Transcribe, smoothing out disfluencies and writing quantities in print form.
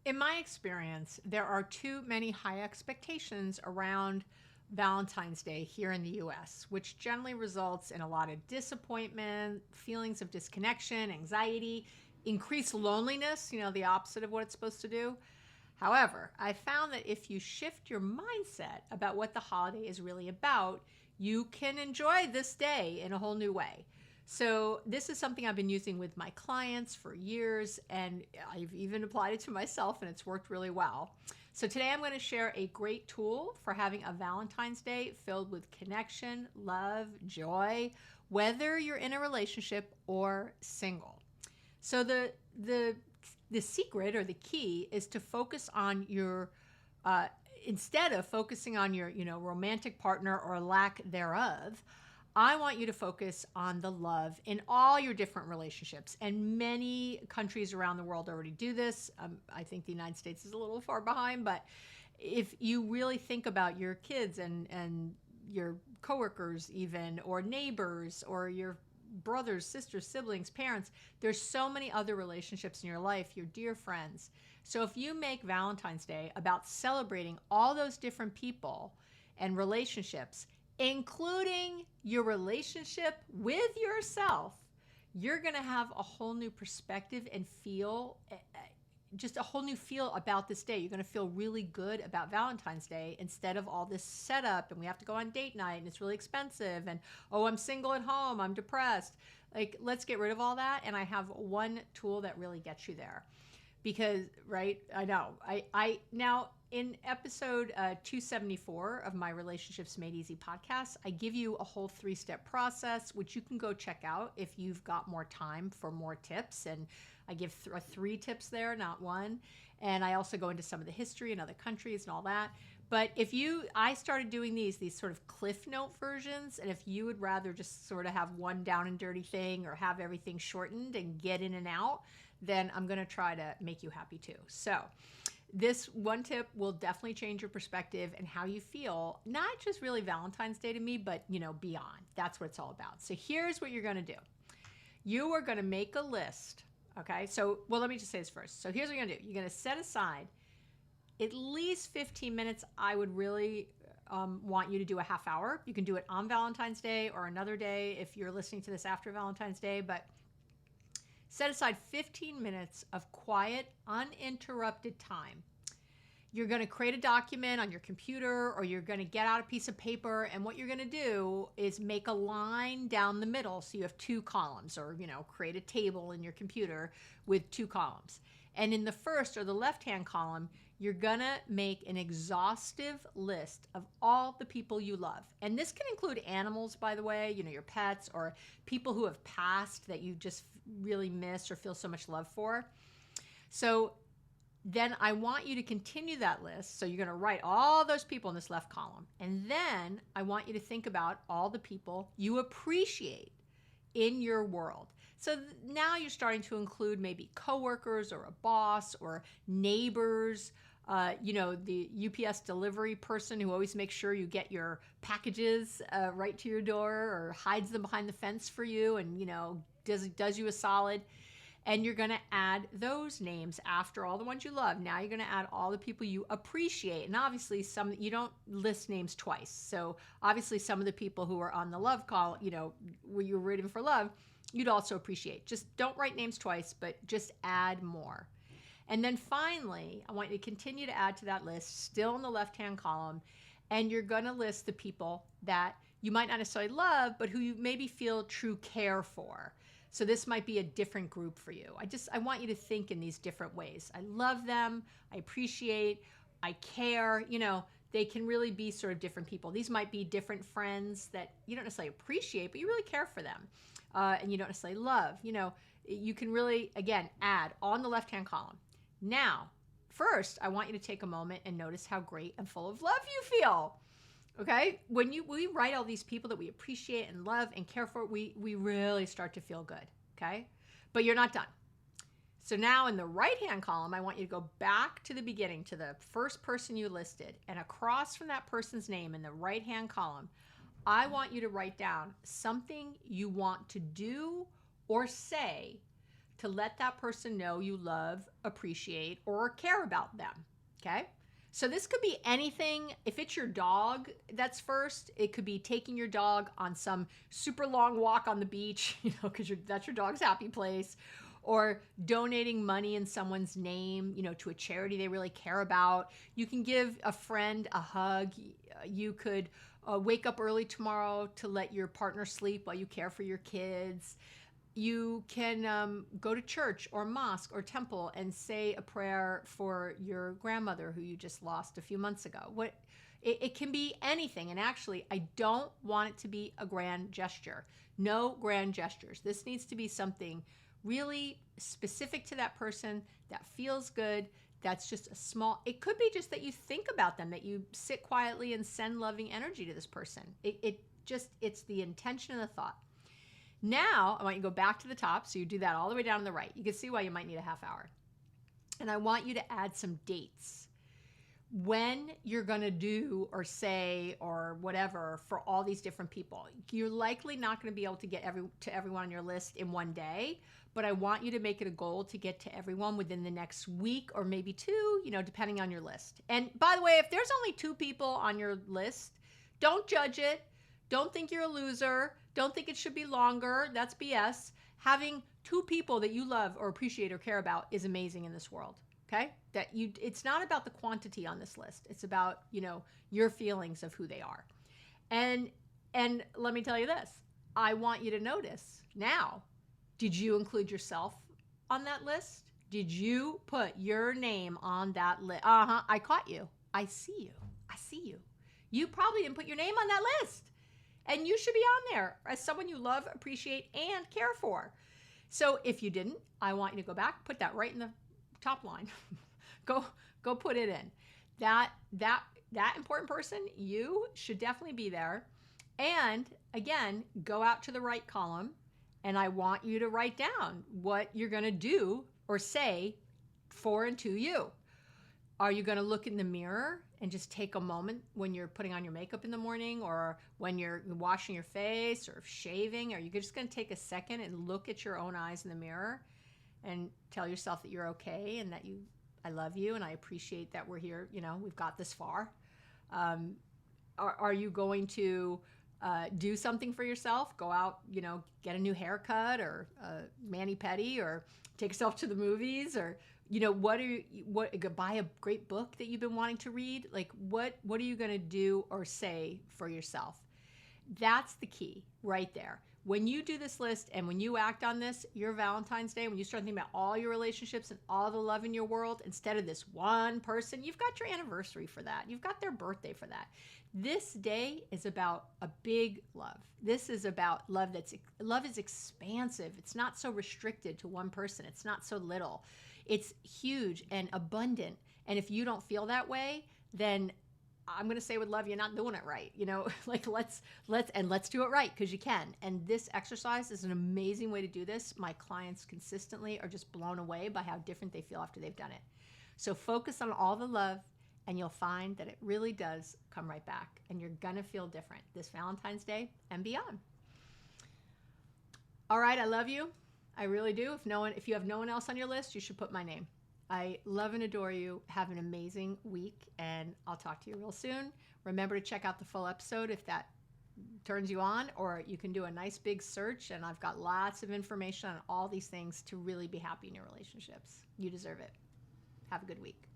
In my experience, there are too many high expectations around Valentine's Day here in the US, which generally results in a lot of disappointment, feelings of disconnection, anxiety, increased loneliness, the opposite of what it's supposed to do. However, I found that if you shift your mindset about what the holiday is really about, you can enjoy this day in a whole new way. So, this is something I've been using with my clients for years, and I've even applied it to myself, and it's worked really well. So, today I'm going to share a great tool for having a Valentine's Day filled with connection, love, joy, whether you're in a relationship or single. So, the secret or the key is to focus on your uh, instead of focusing on your romantic partner or lack thereof. I want you to focus on the love in all your different relationships, and many countries around the world already do this. I think the United States is a little far behind, but if you really think about your kids and your coworkers, even, or neighbors, or your brothers, sisters, siblings, parents, there's so many other relationships in your life, your dear friends. So if you make Valentine's Day about celebrating all those different people and relationships, including your relationship with yourself, you're going to have a whole new perspective and feel just a whole new feel about this day. You're going to feel really good about Valentine's Day instead of all this setup and we have to go on date night and it's really expensive and, oh, I'm single at home, I'm depressed. Like, let's get rid of all that. And I have one tool that really gets you there. Because, right, I know. I now in episode 274 of my Relationships Made Easy podcast, I give you a whole 3-step process, which you can go check out if you've got more time for more tips. And I give 3 tips there, not one. And I also go into some of the history in other countries and all that. But I started doing these sort of cliff note versions. And if you would rather just sort of have one down and dirty thing or have everything shortened and get in and out, then I'm going to try to make you happy too. So this one tip will definitely change your perspective and how you feel, not just really Valentine's Day to me, but beyond. That's what it's all about. So here's what you're going to do. You are going to make a list. Okay. So, well, let me just say this first. So here's what you're going to do. You're going to set aside at least 15 minutes. I would really want you to do a half hour. You can do it on Valentine's Day or another day if you're listening to this after Valentine's Day, but set aside 15 minutes of quiet, uninterrupted time. You're going to create a document on your computer or you're going to get out a piece of paper, and what you're going to do is make a line down the middle so you have 2 columns, or create a table in your computer with 2 columns. And in the first or the left-hand column, you're going to make an exhaustive list of all the people you love. And this can include animals, by the way, your pets, or people who have passed that you just really miss or feel so much love for. So then I want you to continue that list. So you're going to write all those people in this left column. And then I want you to think about all the people you appreciate in your world. So now you're starting to include maybe coworkers or a boss or neighbors, the UPS delivery person who always makes sure you get your packages right to your door or hides them behind the fence for you and, does you a solid. And you're going to add those names after all the ones you love. Now you're going to add all the people you appreciate. And obviously you don't list names twice. So obviously some of the people who are on the love call, where you're rooting for love, you'd also appreciate. Just don't write names twice, but just add more. And then finally, I want you to continue to add to that list, still in the left-hand column, and you're going to list the people that you might not necessarily love, but who you maybe feel true care for. So this might be a different group for you. I want you to think in these different ways. I love them, I appreciate, I care. They can really be sort of different people. These might be different friends that you don't necessarily appreciate, but you really care for them. And you don't necessarily love. You can really, again, add on the left-hand column. Now, first, I want you to take a moment and notice how great and full of love you feel. Okay? When we write all these people that we appreciate and love and care for, we really start to feel good. Okay? But you're not done. So now in the right-hand column, I want you to go back to the beginning, to the first person you listed, and across from that person's name in the right-hand column, I want you to write down something you want to do or say to let that person know you love, appreciate, or care about them. Okay? So this could be anything. If it's your dog that's first, it could be taking your dog on some super long walk on the beach, because that's your dog's happy place, or donating money in someone's name, to a charity they really care about. You can give a friend a hug. You could wake up early tomorrow to let your partner sleep while you care for your kids. You can go to church or mosque or temple and say a prayer for your grandmother who you just lost a few months ago. It can be anything. And actually, I don't want it to be a grand gesture. No grand gestures. This needs to be something really specific to that person that feels good. That's just a small, it could be just that you think about them, that you sit quietly and send loving energy to this person. It's the intention and the thought. Now, I want you to go back to the top. So you do that all the way down to the right. You can see why you might need a half hour. And I want you to add some dates. When you're going to do or say or whatever for all these different people. You're likely not going to be able to get to everyone on your list in one day, but I want you to make it a goal to get to everyone within the next week or maybe two, depending on your list. And by the way, if there's only 2 people on your list, don't judge it. Don't think you're a loser. Don't think it should be longer. That's BS. Having 2 people that you love or appreciate or care about is amazing in this world. Okay? It's not about the quantity on this list. It's about, your feelings of who they are. And let me tell you this. I want you to notice now, did you include yourself on that list? Did you put your name on that list? I caught you. I see you. I see you. You probably didn't put your name on that list. And you should be on there as someone you love, appreciate, and care for. So if you didn't, I want you to go back, put that right in the top line. Go put it in. That important person, you should definitely be there. And again, go out to the right column, and I want you to write down what you're going to do or say for and to you. Are you going to look in the mirror and just take a moment when you're putting on your makeup in the morning or when you're washing your face or shaving? Are you just going to take a second and look at your own eyes in the mirror and tell yourself that you're okay and that I love you and I appreciate that we're here, we've got this far? Are you going to do something for yourself? Go out, get a new haircut or a mani-pedi or take yourself to the movies or buy a great book that you've been wanting to read? Like what are you going to do or say for yourself? That's the key right there. When you do this list and when you act on this, your Valentine's Day, when you start thinking about all your relationships and all the love in your world, instead of this one person, you've got your anniversary for that. You've got their birthday for that. This day is about a big love. This is about love. Love is expansive. It's not so restricted to one person. It's not so little. It's huge and abundant. And if you don't feel that way, then I'm going to say with love, you're not doing it right. Like let's do it right, because you can. And this exercise is an amazing way to do this. My clients consistently are just blown away by how different they feel after they've done it. So focus on all the love and you'll find that it really does come right back and you're going to feel different this Valentine's Day and beyond. All right. I love you. I really do. If you have no one else on your list, you should put my name. I love and adore you. Have an amazing week, and I'll talk to you real soon. Remember to check out the full episode if that turns you on, or you can do a nice big search, and I've got lots of information on all these things to really be happy in your relationships. You deserve it. Have a good week.